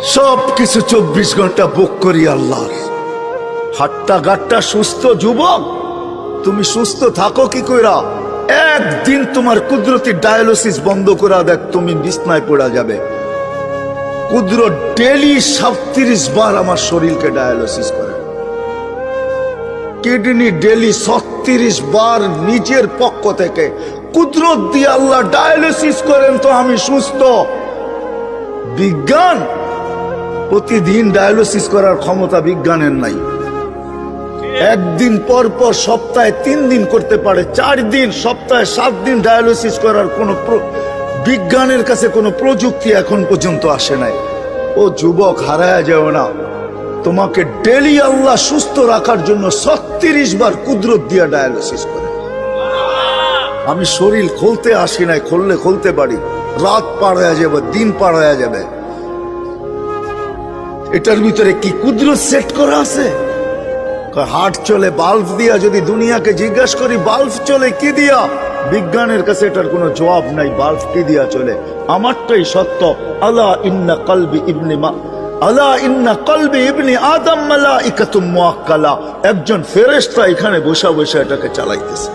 সব কিছু 24 ঘন্টা বুক করি আল্লাহর। হাট্টা গাট্টা সুস্থ যুবক, তুমি সুস্থ থাকো কি কইরা? একদিন তোমার কুদরতি ডায়ালিসিস বন্ধ করা দেখ, তুমি বিছনায় পড়া যাবে। কুদরত ডেলি 37 বার আমার শরীরকে ডায়ালিসিস করে, কিডনি ডেলি 36 বার নিজের পক্ষ থেকে কুদরত দিয়ে আল্লাহ ডায়ালিসিস করেন, তো আমি সুস্থ। বিজ্ঞান প্রতিদিন ডায়ালিসিস করার ক্ষমতা বিজ্ঞানের নাই। একদিন পর পর সপ্তাহে 3 দিন করতে পারে, 4 দিন, সপ্তাহে 7 দিন ডায়ালিসিস করার কোনো বিজ্ঞানের কাছে কোনো প্রযুক্তি এখন পর্যন্ত আসে নাই। ও যুবক, হারায় যাও না, তোমাকে ডেলি আল্লাহ সুস্থ রাখার জন্য 36 বার কুদরত দিয়া ডায়ালিসিস করে। আমি শরীর খুলতে আসি নাই, খুললে খুলতে পারি, রাত পার হয়ে যাবে, দিন পার হয়ে যাবে। এটার ভিতরে কি কুদরত সেট করা আছে? হার্ট চলে বাল্ব দিয়া। যদি দুনিয়াকে জিজ্ঞাসা করি বাল্ব চলে কি দিয়া, বিজ্ঞানের কাছে এটার কোনো জবাব নাই। বাল্ব কি দিয়া চলে? আমারটাই সত্য। আলা ইন্না কলবি ইবনি আদম মালাইকাতুম মুআক্কালা, একজন ফেরেশতা এখানে বসা বসা এটাকে চালাইতেছে।